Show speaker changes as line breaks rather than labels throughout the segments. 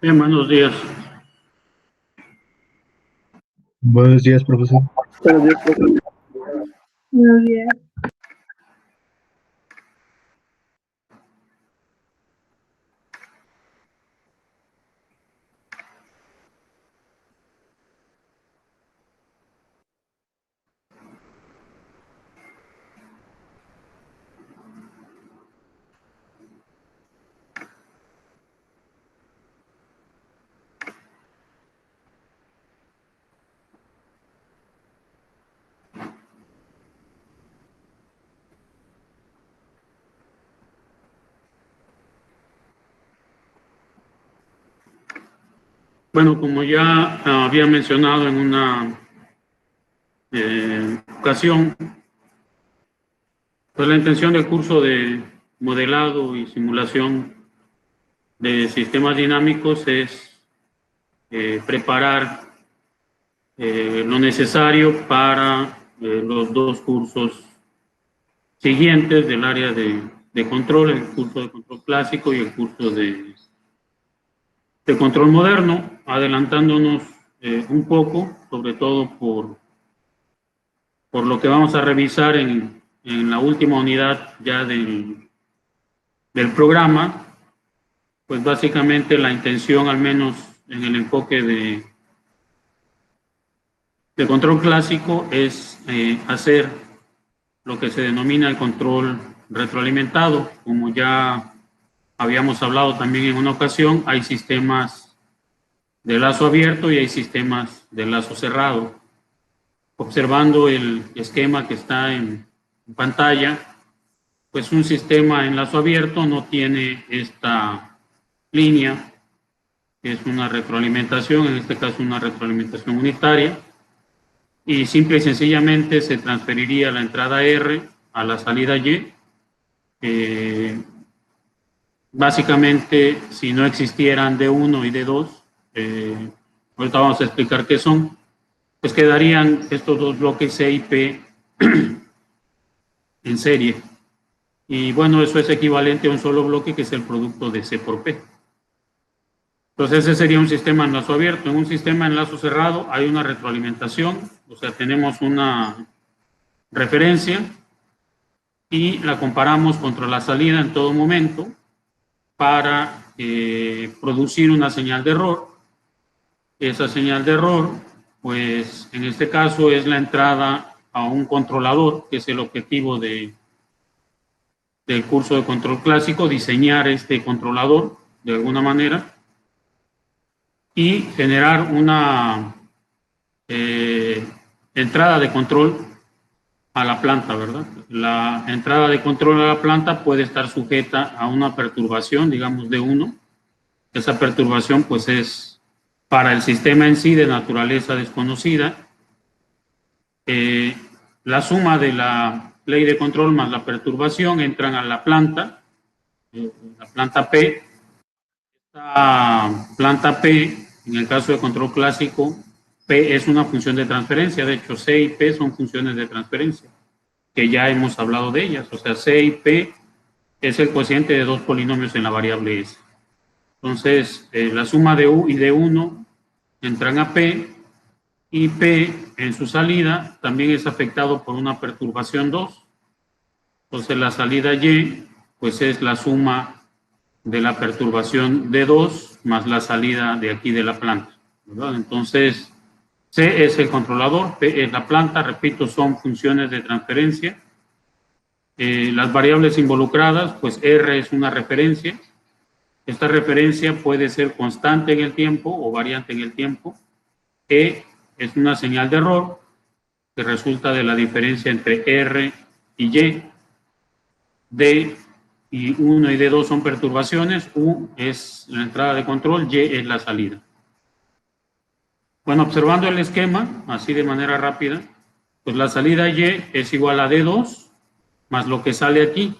Bien, buenos días.
Buenos días, profesor.
Buenos días, profe.
Buenos días.
Bueno, como ya había mencionado en una ocasión, pues la intención del curso de modelado y simulación de sistemas dinámicos es preparar lo necesario para los dos cursos siguientes del área de control, el curso de control clásico y el curso de control moderno, adelantándonos un poco, sobre todo por lo que vamos a revisar en la última unidad ya del programa. Pues básicamente la intención, al menos en el enfoque de control clásico, es hacer lo que se denomina el control retroalimentado. Como ya habíamos hablado también en una ocasión, hay sistemas de lazo abierto y hay sistemas de lazo cerrado. Observando el esquema que está en pantalla, pues un sistema en lazo abierto no tiene esta línea, que es una retroalimentación, en este caso una retroalimentación unitaria, y simple y sencillamente se transferiría la entrada R a la salida Y. Básicamente, si no existieran D1 y D2, ahorita vamos a explicar qué son, pues quedarían estos dos bloques C y P en serie. Y bueno, eso es equivalente a un solo bloque, que es el producto de C por P. Entonces ese sería un sistema en lazo abierto. En un sistema en lazo cerrado hay una retroalimentación, o sea, tenemos una referencia y la comparamos contra la salida en todo momento para producir una señal de error. Esa señal de error, pues en este caso es la entrada a un controlador, que es el objetivo del curso de control clásico, diseñar este controlador de alguna manera y generar una entrada de control a la planta, ¿verdad? La entrada de control a la planta puede estar sujeta a una perturbación, digamos, de 1. Esa perturbación, pues, es para el sistema en sí de naturaleza desconocida. La suma de la ley de control más la perturbación entran a la planta P. Esta planta P, en el caso de control clásico, P es una función de transferencia. De hecho, C y P son funciones de transferencia, que ya hemos hablado de ellas. O sea, C y P es el cociente de dos polinomios en la variable S. Entonces, la suma de U y de 1 entran a P, y P en su salida también es afectado por una perturbación 2. Entonces, la salida Y, pues es la suma de la perturbación de 2 más la salida de aquí de la planta, ¿verdad? Entonces, C es el controlador, P es la planta, repito, son funciones de transferencia. Las variables involucradas, pues R es una referencia. Esta referencia puede ser constante en el tiempo o variante en el tiempo. E es una señal de error que resulta de la diferencia entre R y Y. D y 1 y D2 son perturbaciones, U es la entrada de control, Y es la salida. Bueno, observando el esquema, así de manera rápida, pues la salida Y es igual a D2 más lo que sale aquí,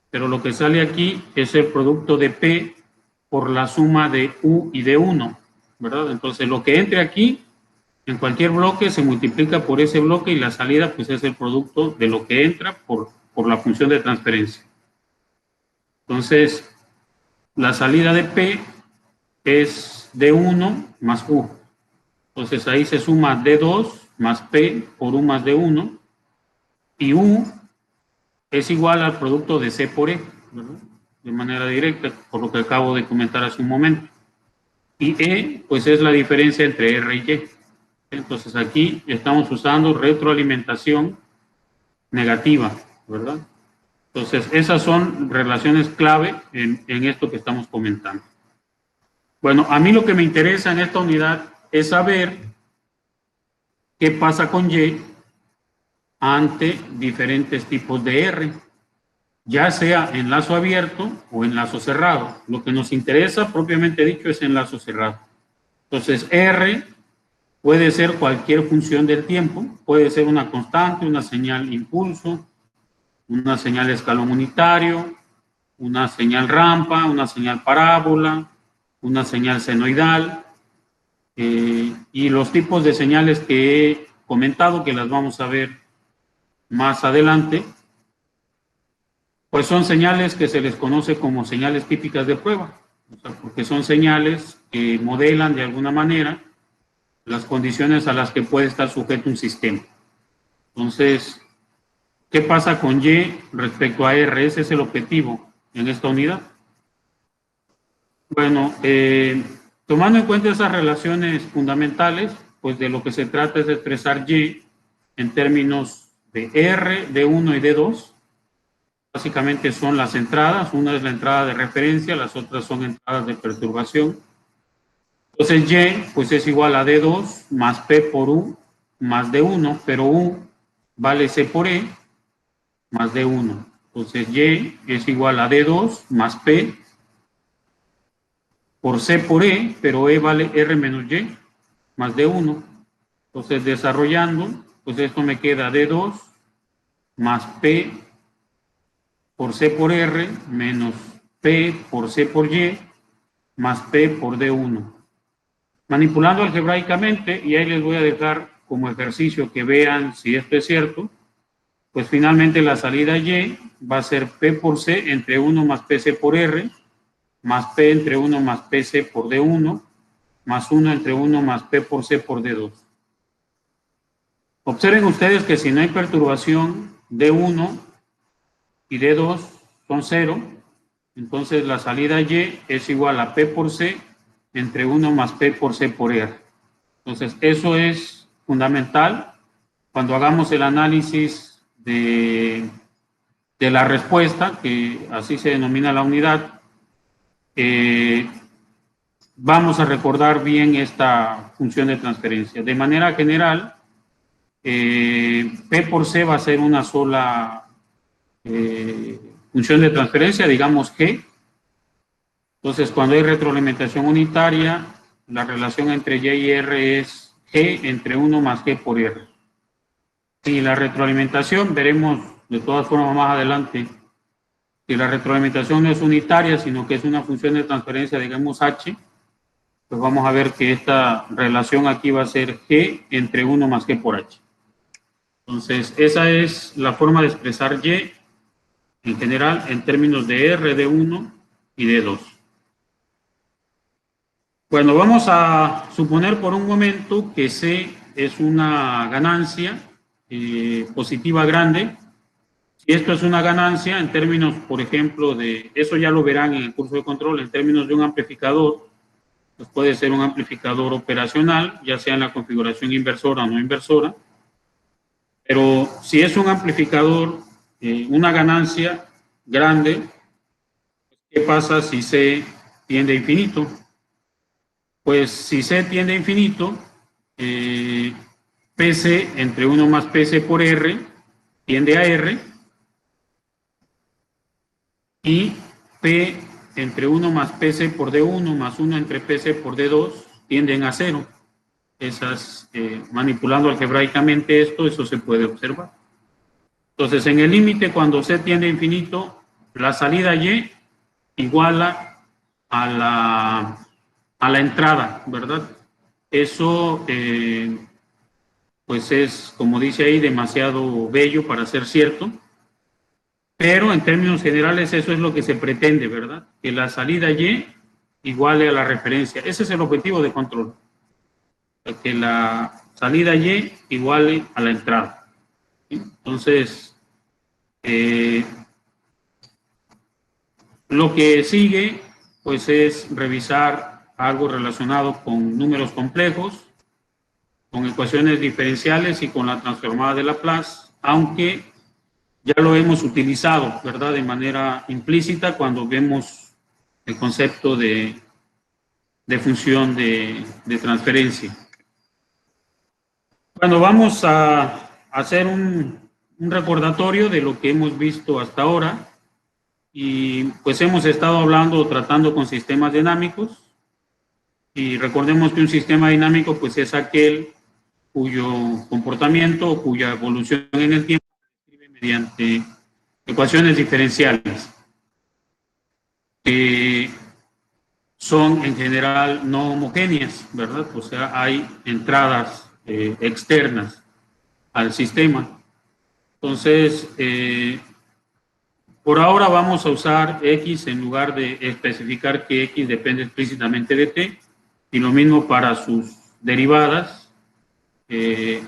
pero lo que sale aquí es el producto de P por la suma de U y de 1, ¿verdad? Entonces lo que entre aquí, en cualquier bloque, se multiplica por ese bloque y la salida pues es el producto de lo que entra por la función de transferencia. Entonces, la salida de P es D1 más U. Entonces ahí se suma D2 más P por U más D1, y U es igual al producto de C por E, ¿verdad? De manera directa, por lo que acabo de comentar hace un momento. Y E, pues es la diferencia entre R y Y. Entonces aquí estamos usando retroalimentación negativa, ¿verdad? Entonces esas son relaciones clave en esto que estamos comentando. Bueno, a mí lo que me interesa en esta unidad es saber qué pasa con Y ante diferentes tipos de R, ya sea enlazo abierto o enlazo cerrado. Lo que nos interesa propiamente dicho es enlazo cerrado. Entonces R puede ser cualquier función del tiempo, puede ser una constante, una señal impulso, una señal escalón unitario, una señal rampa, una señal parábola, una señal senoidal, y los tipos de señales que he comentado, que las vamos a ver más adelante, pues son señales que se les conoce como señales típicas de prueba, o sea, porque son señales que modelan de alguna manera las condiciones a las que puede estar sujeto un sistema. Entonces, ¿qué pasa con Y respecto a R? Ese es el objetivo en esta unidad. Bueno, tomando en cuenta esas relaciones fundamentales, pues de lo que se trata es de expresar Y en términos de R, D1 y D2. Básicamente son las entradas, una es la entrada de referencia, las otras son entradas de perturbación. Entonces Y pues es igual a D2 más P por U más D1, pero U vale C por E más D1. Entonces Y es igual a D2 más P por C por E, pero E vale R menos Y más D1. Entonces desarrollando, pues esto me queda D2 más P por C por R menos P por C por Y más P por D1. Manipulando algebraicamente, y ahí les voy a dejar como ejercicio que vean si esto es cierto, pues finalmente la salida Y va a ser P por C entre 1 más PC por R, más P entre 1 más PC por D1, más 1 entre 1 más P por C por D2. Observen ustedes que si no hay perturbación, D1 y D2 son 0, entonces la salida Y es igual a P por C entre 1 más P por C por R. Entonces eso es fundamental cuando hagamos el análisis de la respuesta, que así se denomina la unidad. Vamos a recordar bien esta función de transferencia. De manera general, P por C va a ser una sola función de transferencia, digamos G. Entonces, cuando hay retroalimentación unitaria, la relación entre Y y R es G entre 1 más G por R. Y la retroalimentación, veremos de todas formas más adelante, que la retroalimentación no es unitaria, sino que es una función de transferencia, digamos H, pues vamos a ver que esta relación aquí va a ser G entre 1 más G por H. Entonces, esa es la forma de expresar Y en general en términos de R, D1 y D2. Bueno, vamos a suponer por un momento que C es una ganancia positiva grande. Si esto es una ganancia en términos, por ejemplo, de, eso ya lo verán en el curso de control, en términos de un amplificador, pues puede ser un amplificador operacional, ya sea en la configuración inversora o no inversora. Pero si es un amplificador, una ganancia grande, ¿qué pasa si C tiende a infinito? Pues si C tiende a infinito, PC entre 1 más PC por R tiende a R, y P entre 1 más PC por D1 más 1 entre PC por D2 tienden a 0. Esas, manipulando algebraicamente esto, eso se puede observar. Entonces, en el límite, cuando C tiende a infinito, la salida Y iguala a la entrada, ¿verdad? Eso, pues es, como dice ahí, demasiado bello para ser cierto, pero en términos generales eso es lo que se pretende, ¿verdad? Que la salida Y iguale a la referencia. Ese es el objetivo de control, que la salida Y iguale a la entrada. Entonces, lo que sigue, pues, es revisar algo relacionado con números complejos, con ecuaciones diferenciales y con la transformada de Laplace, aunque ya lo hemos utilizado, ¿verdad?, de manera implícita cuando vemos el concepto de función de transferencia. Bueno, vamos a hacer un recordatorio de lo que hemos visto hasta ahora, y pues hemos estado hablando o tratando con sistemas dinámicos, y recordemos que un sistema dinámico pues es aquel cuyo comportamiento o cuya evolución en el tiempo se describe mediante ecuaciones diferenciales, que son en general no homogéneas, ¿verdad? O sea, hay entradas externas al sistema. Entonces, por ahora vamos a usar X en lugar de especificar que X depende explícitamente de T, y lo mismo para sus derivadas.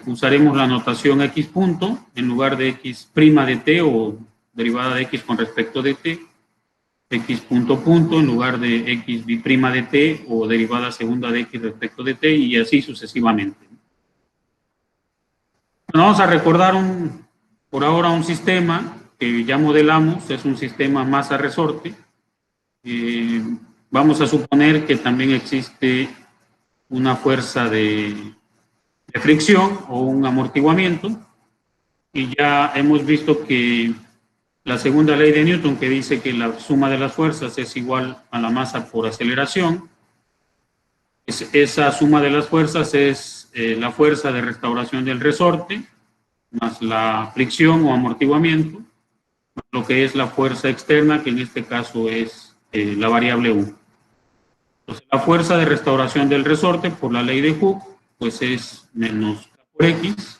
Usaremos la notación X punto en lugar de X prima de T o derivada de X con respecto de T, X punto punto en lugar de X biprima de T o derivada segunda de X respecto de T, y así sucesivamente. Bueno, vamos a recordar por ahora un sistema que ya modelamos, es un sistema masa-resorte. Vamos a suponer que también existe una fuerza de fricción o un amortiguamiento, y ya hemos visto que la segunda ley de Newton, que dice que la suma de las fuerzas es igual a la masa por aceleración, esa suma de las fuerzas es la fuerza de restauración del resorte más la fricción o amortiguamiento, más lo que es la fuerza externa, que en este caso es la variable U. Entonces, la fuerza de restauración del resorte por la ley de Hooke pues es menos K por X,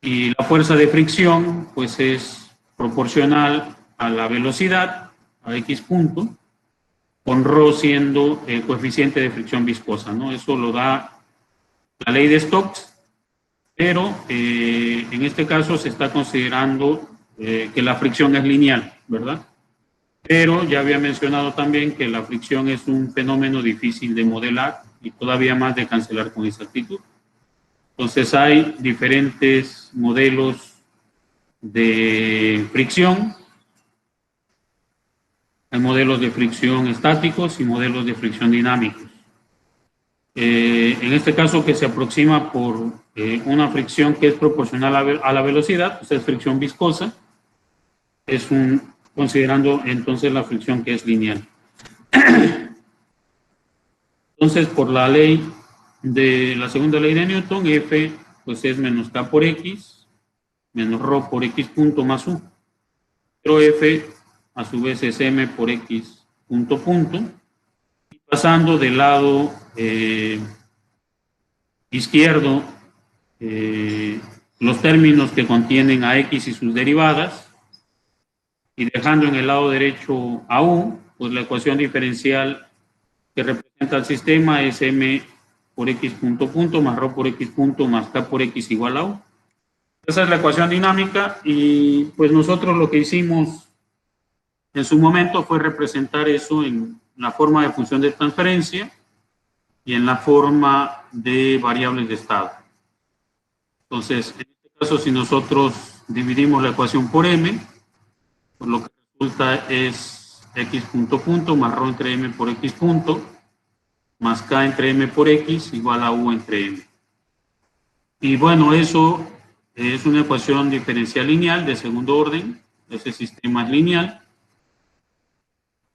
y la fuerza de fricción pues es proporcional a la velocidad, a X punto, con ρ siendo el coeficiente de fricción viscosa, ¿no? Eso lo da la ley de Stokes, pero en este caso se está considerando que la fricción es lineal, ¿verdad? Pero ya había mencionado también que la fricción es un fenómeno difícil de modelar y todavía más de cancelar con exactitud. Entonces hay diferentes modelos de fricción. Hay modelos de fricción estáticos y modelos de fricción dinámicos. En este caso, que se aproxima por una fricción que es proporcional a la velocidad, pues es fricción viscosa, considerando entonces la fricción que es lineal. Entonces, por la ley de la segunda ley de Newton, F pues es menos K por X, menos ρ por X punto más U. Pero F a su vez es M por X punto punto. Y pasando del lado izquierdo los términos que contienen a X y sus derivadas, y dejando en el lado derecho a U, pues la ecuación diferencial que representa el sistema es M por X punto punto más ρ por X punto más K por X igual a U. Esa es la ecuación dinámica, y pues nosotros lo que hicimos en su momento fue representar eso en la forma de función de transferencia y en la forma de variables de estado. Entonces, en este caso, si nosotros dividimos la ecuación por M, pues lo que resulta es X punto punto más ρ entre M por X punto más K entre M por X igual a U entre M. Y bueno, eso es una ecuación diferencial lineal de segundo orden. Ese sistema es lineal.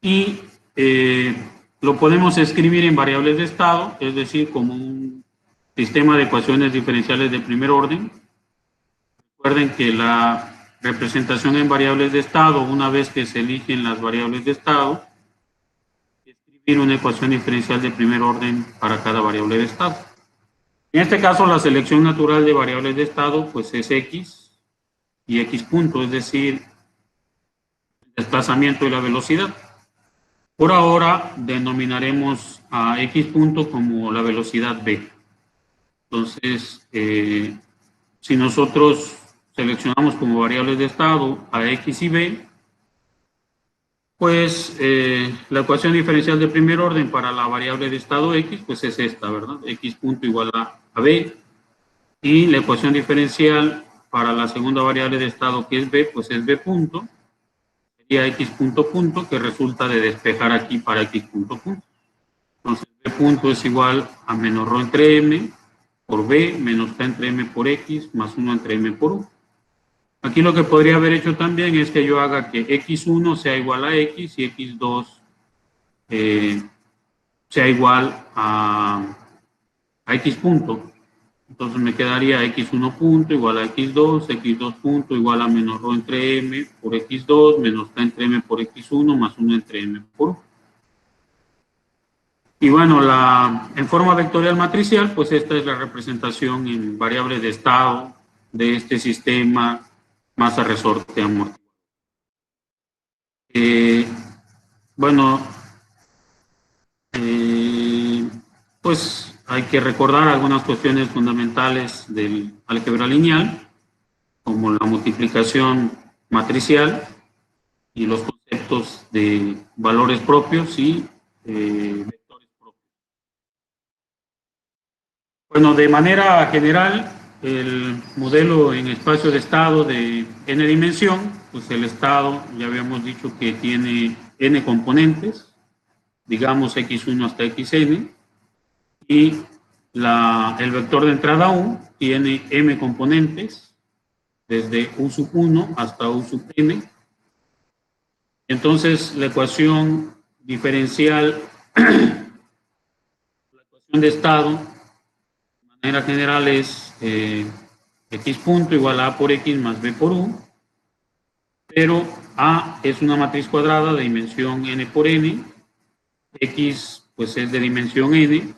Y lo podemos escribir en variables de estado, es decir, como un sistema de ecuaciones diferenciales de primer orden. Recuerden que la representación en variables de estado, una vez que se eligen las variables de estado, es escribir una ecuación diferencial de primer orden para cada variable de estado. En este caso, la selección natural de variables de estado pues es X y X punto, es decir, el desplazamiento y la velocidad. Por ahora denominaremos a X punto como la velocidad V. Entonces, si nosotros seleccionamos como variables de estado a X y B, pues la ecuación diferencial de primer orden para la variable de estado X, pues es esta, ¿verdad? X punto igual a B. Y la ecuación diferencial para la segunda variable de estado, que es B, pues es B punto. Sería X punto punto, que resulta de despejar aquí para X punto punto. Entonces, B punto es igual a menos ρ entre M por B, menos K entre M por X, más 1 entre M por U. Aquí lo que podría haber hecho también es que yo haga que X1 sea igual a X y X2 sea igual a X punto. Entonces me quedaría X1 punto igual a X2, X2 punto igual a menos ρ entre M por X2, menos K entre M por X1, más 1 entre M por U. Y bueno, en forma vectorial matricial, pues esta es la representación en variables de estado de este sistema masa resorte amortiguador. Bueno, pues hay que recordar algunas cuestiones fundamentales del álgebra lineal, como la multiplicación matricial y los conceptos de valores propios y vectores propios. Bueno, de manera general, el modelo en espacio de estado de n dimensión, pues el estado ya habíamos dicho que tiene n componentes, digamos x1 hasta xn, y el vector de entrada U tiene m componentes, desde U sub 1 hasta U sub n. Entonces, la ecuación diferencial, la ecuación de estado, de manera general es x punto igual a por x más b por u, pero A es una matriz cuadrada de dimensión n por n, x pues es de dimensión n,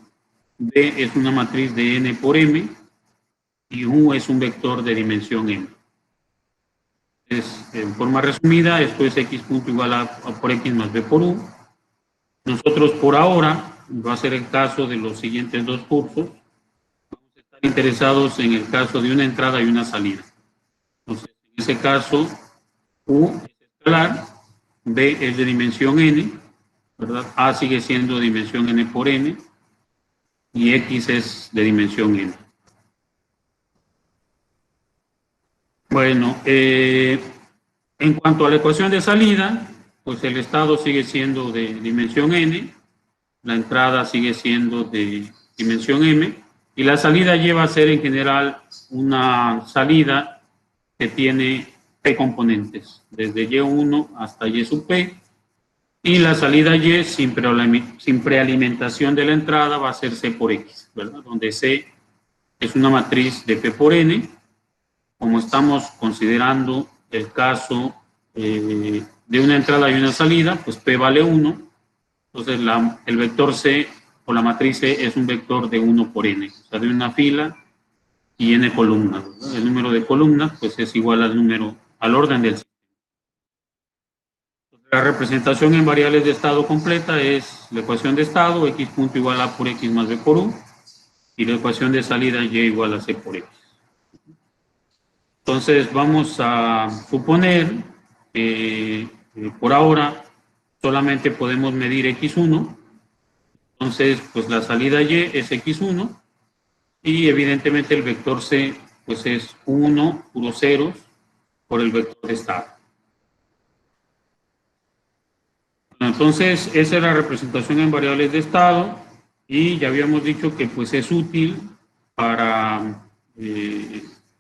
B es una matriz de n por m, y U es un vector de dimensión m. En forma resumida, esto es x punto igual a por x más b por u. Nosotros por ahora, va a ser el caso de los siguientes dos cursos, vamos a estar interesados en el caso de una entrada y una salida. Entonces, en ese caso, U es escalar, B es de dimensión n, ¿verdad? A sigue siendo de dimensión n por n, y X es de dimensión n. Bueno, en cuanto a la ecuación de salida, pues el estado sigue siendo de dimensión n, la entrada sigue siendo de dimensión m, y la salida lleva a ser en general una salida que tiene p componentes, desde y1 hasta y sub p, y la salida y sin prealimentación de la entrada va a ser c por x, ¿verdad? Donde c es una matriz de p por n. Como estamos considerando el caso de una entrada y una salida, pues P vale 1, entonces el vector C o la matriz C es un vector de 1 por n, o sea, de una fila y n columnas, ¿verdad? El número de columnas pues es igual al orden del sistema. La representación en variables de estado completa es la ecuación de estado, x punto igual a por x más b por u, y la ecuación de salida y igual a c por x. Entonces vamos a suponer que por ahora solamente podemos medir x1, entonces pues la salida y es x1, y evidentemente el vector c pues es 1, puros ceros, por el vector de estado. Bueno, entonces esa es la representación en variables de estado, y ya habíamos dicho que pues es útil para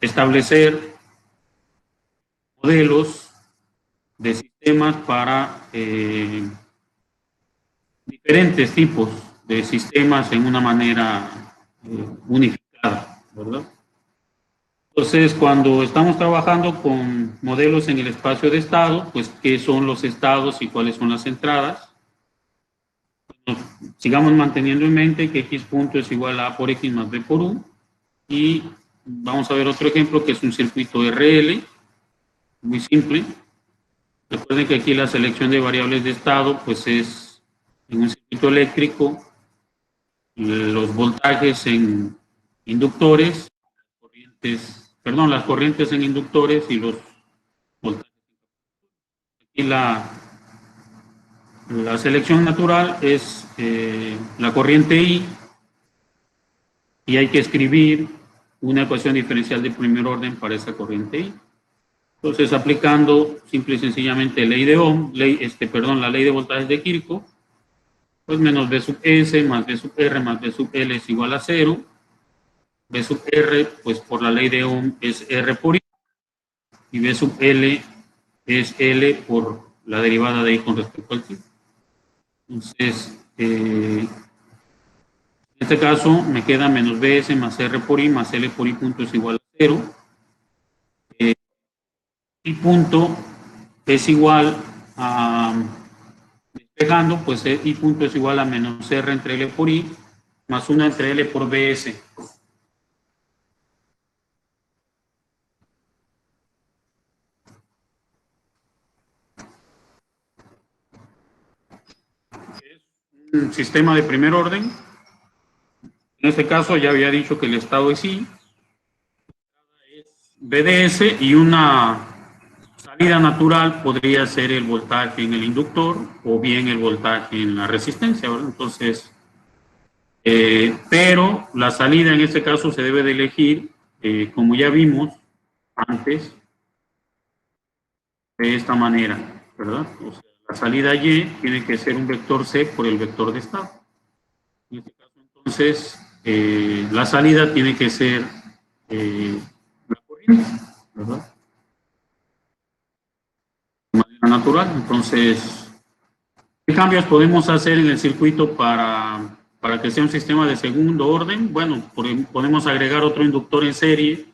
establecer modelos de sistemas para diferentes tipos de sistemas en una manera unificada, ¿verdad? Entonces, cuando estamos trabajando con modelos en el espacio de estado, pues, ¿qué son los estados y cuáles son las entradas? Bueno, sigamos manteniendo en mente que x punto es igual a por x más b por u, y vamos a ver otro ejemplo que es un circuito RL, muy simple. Recuerden que aquí la selección de variables de estado pues es En un circuito eléctrico, los voltajes en inductores, las corrientes en inductores y los voltajes. Y la selección natural es la corriente I, y hay que escribir una ecuación diferencial de primer orden para esa corriente I. Entonces, aplicando simple y sencillamente ley de Ohm, la ley de voltajes de Kirchhoff, pues menos B sub S más B sub R más B sub L es igual a 0. B sub R, pues por la ley de Ohm es R por I, y B sub L es L por la derivada de I con respecto al tiempo. Entonces, en este caso me queda menos BS más R por I más L por I punto es igual a 0. I punto es igual a, despejando, pues I punto es igual a menos R entre L por I más 1 entre L por BS. Es un sistema de primer orden. En este caso ya había dicho que el estado es I, es BDS, y una salida natural podría ser el voltaje en el inductor o bien el voltaje en la resistencia, ¿verdad? Entonces, pero la salida en este caso se debe de elegir, como ya vimos antes, de esta manera, ¿verdad? O sea, la salida Y tiene que ser un vector C por el vector de estado. En este caso, entonces, la salida tiene que ser la corriente, ¿verdad? De manera natural. Entonces, ¿qué cambios podemos hacer en el circuito para que sea un sistema de segundo orden? Bueno, podemos agregar otro inductor en serie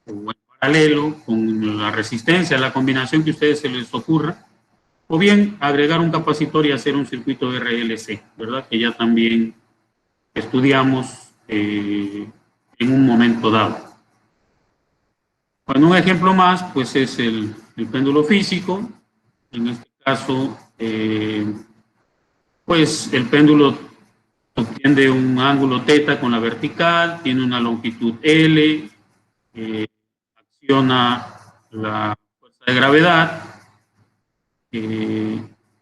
o en paralelo con la resistencia, la combinación que a ustedes se les ocurra, o bien agregar un capacitor y hacer un circuito RLC, ¿verdad? Que ya también estudiamos en un momento dado. Bueno, un ejemplo más, pues es el péndulo físico. En este caso, pues el péndulo obtiene un ángulo θ con la vertical, tiene una longitud L, acciona la fuerza de gravedad,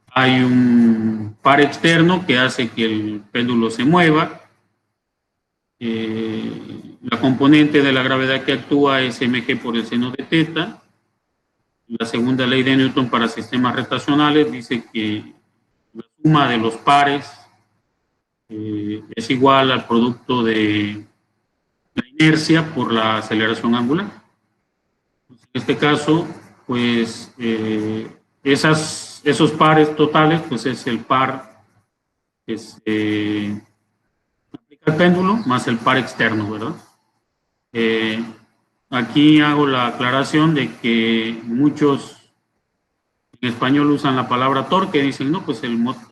hay un par externo que hace que el péndulo se mueva, la componente de la gravedad que actúa es mg por el seno de θ. La segunda ley de Newton para sistemas rotacionales dice que la suma de los pares es igual al producto de la inercia por la aceleración angular. En este caso, pues esos pares totales, pues es el par que se aplica al péndulo más el par externo, ¿verdad? Aquí hago la aclaración de que muchos en español usan la palabra torque, dicen, no, pues el motor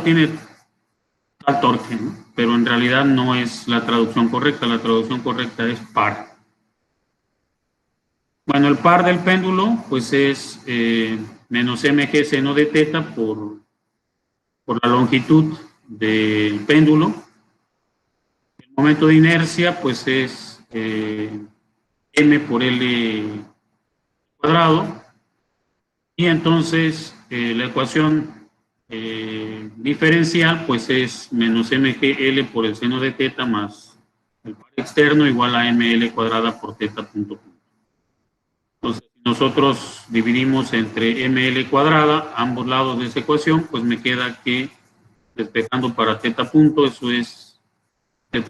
tiene tal torque, ¿no? Pero en realidad no es la traducción correcta es par. Bueno, el par del péndulo, pues es menos mg seno de θ por la longitud del péndulo. El momento de inercia, pues es m por L cuadrado. Y entonces la ecuación diferencial, pues es menos mgl por el seno de θ más el par externo igual a ml cuadrada por θ punto. Entonces, si nosotros dividimos entre ml cuadrada ambos lados de esa ecuación, pues me queda que, despejando para θ punto, eso es θ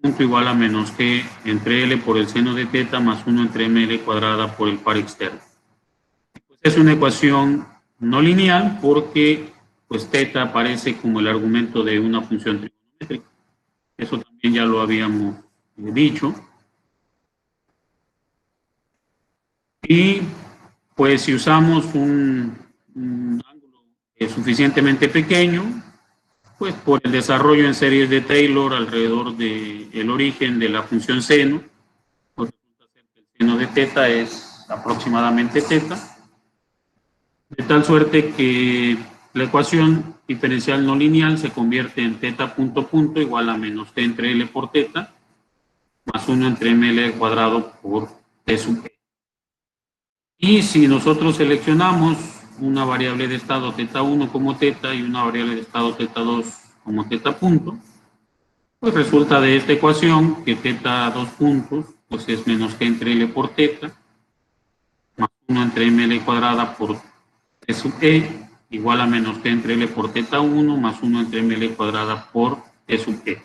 punto igual a menos g entre l por el seno de θ más 1 entre ml cuadrada por el par externo. Pues es una ecuación no lineal porque pues θ aparece como el argumento de una función trigonométrica. Eso también ya lo habíamos dicho. Y pues si usamos un ángulo suficientemente pequeño, pues por el desarrollo en series de Taylor alrededor del origen de la función seno, pues resulta ser que el seno de θ es aproximadamente θ, de tal suerte que la ecuación diferencial no lineal se convierte en teta punto punto igual a menos t entre L por teta más 1 entre ml cuadrado por t sub p. Y si nosotros seleccionamos una variable de estado θ1 como teta y una variable de estado θ2 como teta punto, pues resulta de esta ecuación que teta 2 puntos pues es menos t entre L por teta más 1 entre ml cuadrada por t sub e igual a menos t entre L por teta 1 más 1 entre ml cuadrada por t sub e.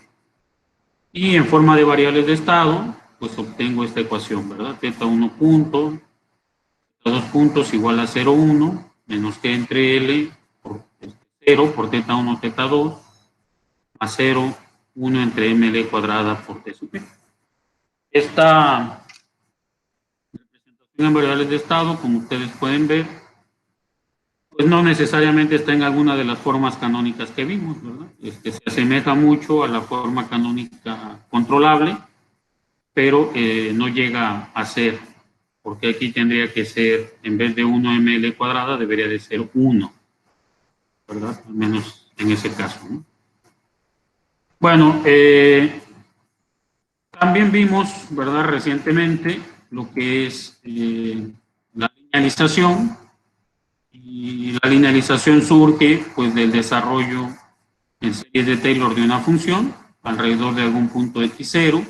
Y en forma de variables de estado, pues obtengo esta ecuación, ¿verdad? Teta 1 punto, teta 2 puntos igual a 0, 1, menos t entre L por 0 por teta 1, teta 2, más 0, 1 entre ml cuadrada por t sub e. Esta representación en variables de estado, como ustedes pueden ver, pues no necesariamente está en alguna de las formas canónicas que vimos, ¿verdad? Se asemeja mucho a la forma canónica controlable, pero no llega a ser, porque aquí tendría que ser, en vez de 1 ml cuadrada, debería de ser 1, ¿verdad? Al menos en ese caso, ¿no? Bueno, también vimos, ¿verdad? Recientemente, lo que es la linealización. Y la linealización surge pues del desarrollo en series de Taylor de una función alrededor de algún punto x0.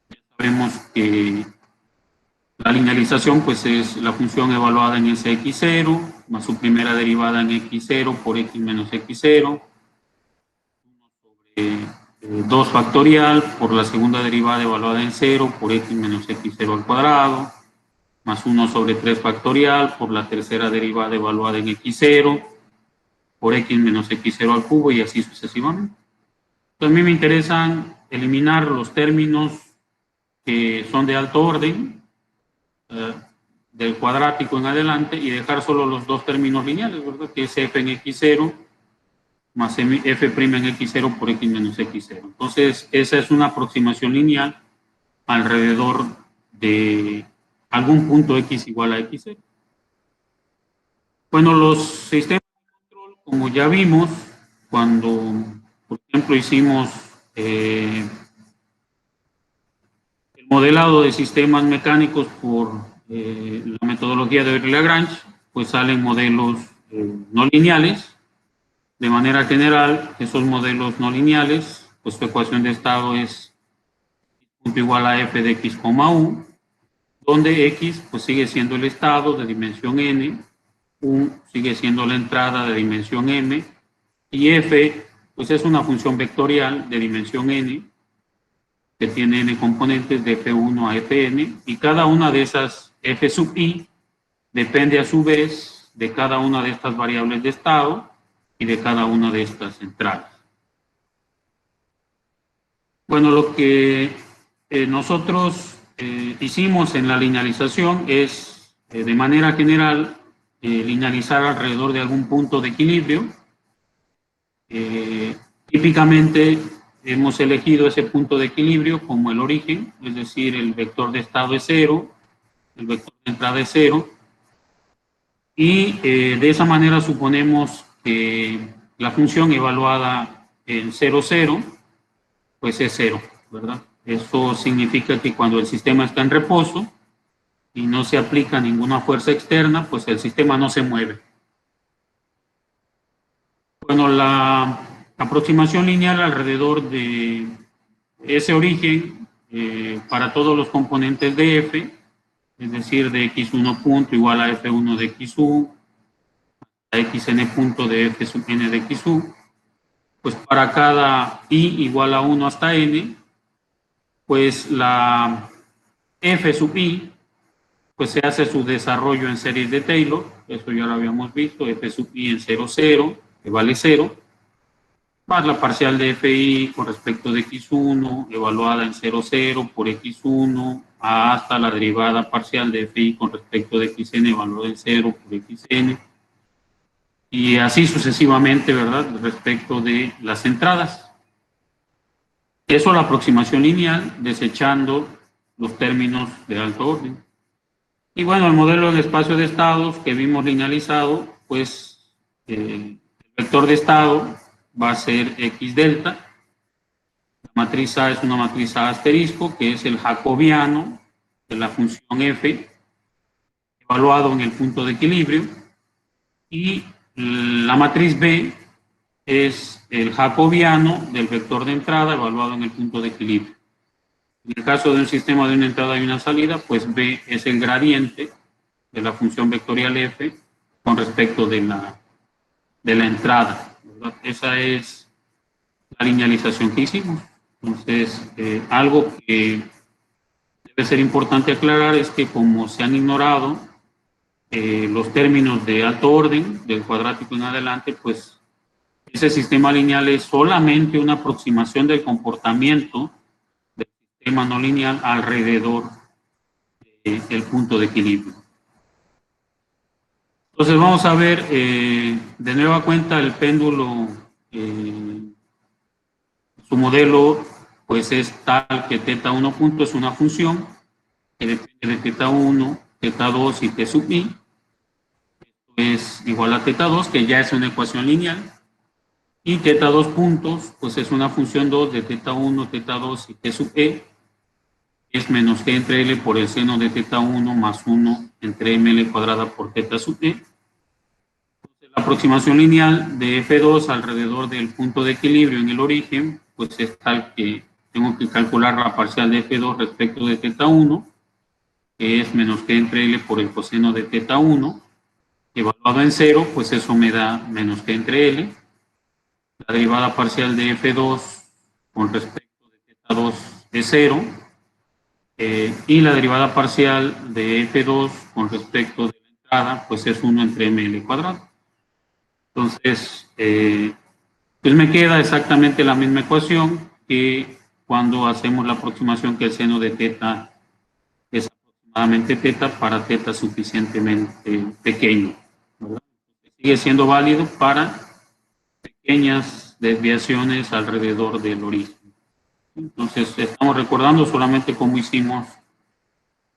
Ya sabemos que la linealización pues es la función evaluada en ese x0 más su primera derivada en x0 por x menos x0 sobre 2 factorial por la segunda derivada evaluada en 0 por x menos x0 al cuadrado más 1 sobre 3 factorial por la tercera derivada evaluada en x0 por x menos x0 al cubo y así sucesivamente. Entonces a mí me interesan eliminar los términos que son de alto orden, del cuadrático en adelante, y dejar solo los dos términos lineales, ¿verdad? Que es f en x0 más f' en x0 por x menos x0. Entonces esa es una aproximación lineal alrededor de algún punto x igual a x0. Bueno, los sistemas de control, como ya vimos, cuando, por ejemplo, hicimos el modelado de sistemas mecánicos por la metodología de Euler-Lagrange, pues salen modelos no lineales. De manera general, esos modelos no lineales, pues su ecuación de estado es punto igual a f de x, u, donde x pues sigue siendo el estado de dimensión n, u sigue siendo la entrada de dimensión m, y f pues es una función vectorial de dimensión n, que tiene n componentes de f1 a fn, y cada una de esas f sub i depende a su vez de cada una de estas variables de estado y de cada una de estas entradas. Bueno, lo que nosotros hicimos en la linealización es, de manera general, linealizar alrededor de algún punto de equilibrio. Típicamente hemos elegido ese punto de equilibrio como el origen, es decir, el vector de estado es 0, el vector de entrada es 0, y de esa manera suponemos que la función evaluada en 0, 0, pues es 0, ¿verdad? Eso significa que cuando el sistema está en reposo y no se aplica ninguna fuerza externa, pues el sistema no se mueve. Bueno, la aproximación lineal alrededor de ese origen para todos los componentes de f, es decir, de x1 punto igual a f1 de xu, a xn punto de f sub n de xu, pues para cada i igual a 1 hasta n, pues la f sub i, pues se hace su desarrollo en series de Taylor, eso ya lo habíamos visto, f sub i en 0, 0, que vale 0, más la parcial de fi con respecto de x1, evaluada en 0, 0 por x1, hasta la derivada parcial de fi con respecto de xn, evaluada en 0 por xn, y así sucesivamente, ¿verdad?, respecto de las entradas. Eso la aproximación lineal, desechando los términos de alto orden. Y bueno, el modelo del espacio de estados que vimos linealizado, pues el vector de estado va a ser X delta. La matriz A es una matriz A asterisco, que es el jacobiano de la función f, evaluado en el punto de equilibrio. Y la matriz B es el jacobiano del vector de entrada, evaluado en el punto de equilibrio. En el caso de un sistema de una entrada y una salida, pues B es el gradiente de la función vectorial f con respecto de la entrada, ¿verdad? Esa es la linealización que hicimos. Entonces, algo que debe ser importante aclarar es que como se han ignorado los términos de alto orden, del cuadrático en adelante, pues ese sistema lineal es solamente una aproximación del comportamiento del sistema no lineal alrededor del punto de equilibrio. Entonces vamos a ver de nueva cuenta el péndulo, su modelo pues es tal que θ1 punto es una función que depende de θ1, θ2 y t sub i. Esto es igual a θ2, que ya es una ecuación lineal, y θ2 puntos pues es una función 2 de θ1, θ2 y t sub e, es menos g entre L por el seno de θ1 más 1 entre ml cuadrada por θ sub e. Entonces, la aproximación lineal de F2 alrededor del punto de equilibrio en el origen, pues es tal que tengo que calcular la parcial de F2 respecto de θ1, que es menos g entre L por el coseno de θ1, evaluado en 0, pues eso me da menos g entre L. La derivada parcial de F2 con respecto de θ2 es 0. Y la derivada parcial de F2 con respecto de la entrada, pues es 1 entre ml cuadrado. Entonces, pues me queda exactamente la misma ecuación que cuando hacemos la aproximación que el seno de θ es aproximadamente θ para θ suficientemente pequeño, ¿verdad? Sigue siendo válido para pequeñas desviaciones alrededor del origen. Entonces, estamos recordando solamente cómo hicimos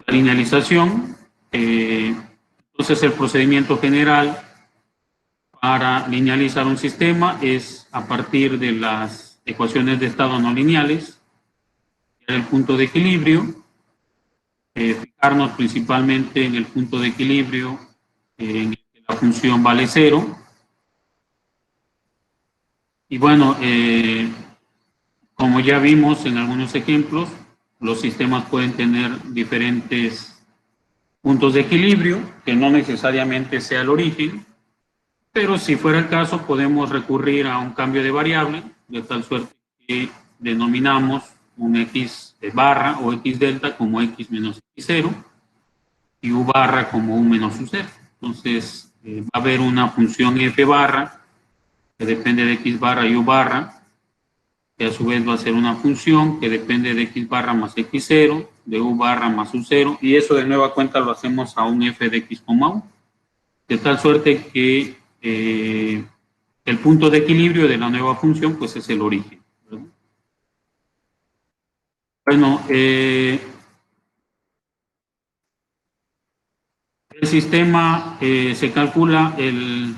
la linealización. Entonces, el procedimiento general para linealizar un sistema es a partir de las ecuaciones de estado no lineales, el punto de equilibrio, fijarnos principalmente en el punto de equilibrio en el que la función vale 0. Y bueno, como ya vimos en algunos ejemplos, los sistemas pueden tener diferentes puntos de equilibrio, que no necesariamente sea el origen, pero si fuera el caso podemos recurrir a un cambio de variable, de tal suerte que denominamos un x barra o x delta como x menos x0 y u barra como u menos u0. Entonces va a haber una función f barra que depende de x barra y u barra, que a su vez va a ser una función que depende de x barra más x0, de u barra más u0, y eso de nueva cuenta lo hacemos a un f de x, u, de tal suerte que el punto de equilibrio de la nueva función pues es el origen, ¿verdad? Bueno, el sistema se calcula el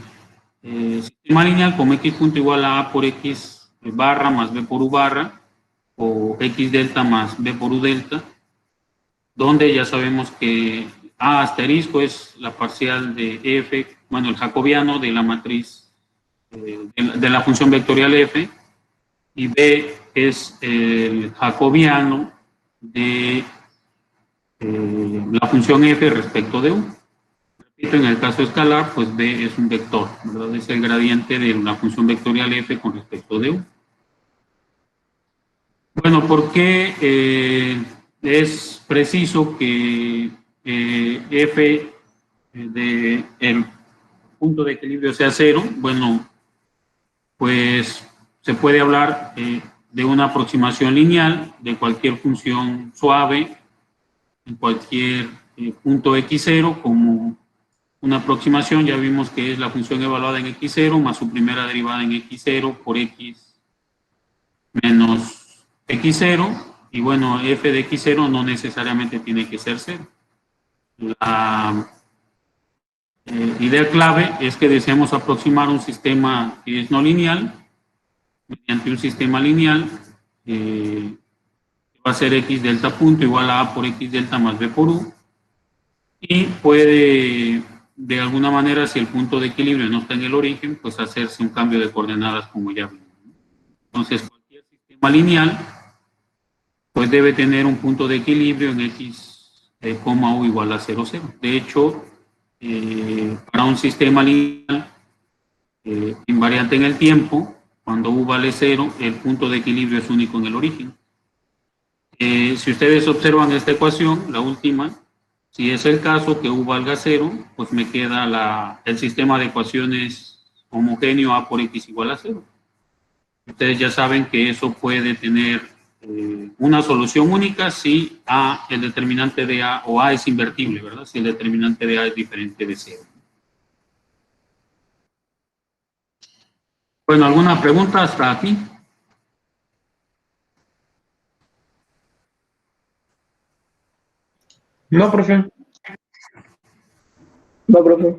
sistema lineal como x punto igual a por x barra más b por u barra, o x delta más b por u delta, donde ya sabemos que a asterisco es la parcial de f, bueno, el jacobiano de la matriz de la función vectorial f, y b es el jacobiano de la función f respecto de u. Repito, en el caso escalar, pues b es un vector, ¿verdad? Es el gradiente de la función vectorial f con respecto de u. Bueno, ¿por qué es preciso que f de el punto de equilibrio sea 0? Bueno, pues se puede hablar de una aproximación lineal de cualquier función suave en cualquier punto x0 como una aproximación. Ya vimos que es la función evaluada en x0 más su primera derivada en x0 por x menos x0, y bueno, f de x0 no necesariamente tiene que ser 0. idea clave es que deseamos aproximar un sistema que es no lineal mediante un sistema lineal va a ser x delta punto igual a por x delta más b por u, y puede, de alguna manera, si el punto de equilibrio no está en el origen, pues hacerse un cambio de coordenadas como ya vimos. Entonces, cualquier sistema lineal, pues debe tener un punto de equilibrio en x, u igual a 0, 0. De hecho, para un sistema lineal invariante en el tiempo, cuando u vale 0, el punto de equilibrio es único en el origen. Si ustedes observan esta ecuación, la última, si es el caso que u valga 0, pues me queda el sistema de ecuaciones homogéneo a por x igual a 0. Ustedes ya saben que eso puede tener una solución única si el determinante de a o a es invertible, ¿verdad? Si el determinante de a es diferente de 0. Bueno, ¿alguna pregunta hasta aquí?
No, profe.
No, profe.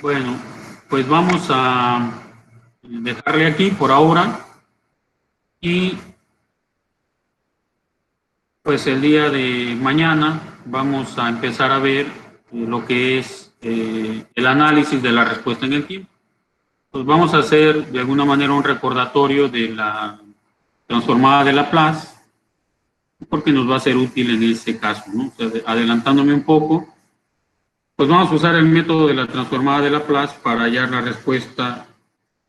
Bueno, pues vamos a dejarle aquí por ahora y pues el día de mañana vamos a empezar a ver lo que es el análisis de la respuesta en el tiempo. Pues vamos a hacer de alguna manera un recordatorio de la transformada de Laplace, porque nos va a ser útil en este caso, ¿no? O sea, adelantándome un poco, pues vamos a usar el método de la transformada de Laplace para hallar la respuesta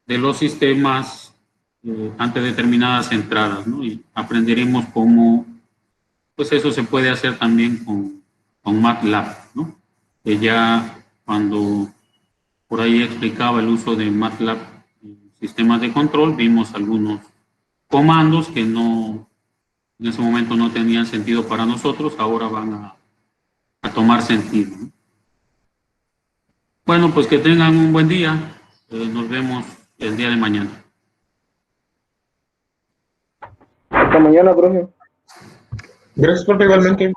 de los sistemas ante determinadas entradas, ¿no? Y aprenderemos cómo, pues eso se puede hacer también con MATLAB, ¿no? Que ya cuando por ahí explicaba el uso de MATLAB en sistemas de control, vimos algunos comandos que en ese momento no tenían sentido para nosotros, ahora van a tomar sentido, ¿no? Bueno, pues que tengan un buen día. Nos vemos el día de mañana.
Hasta mañana, profe.
Gracias, profe, igualmente.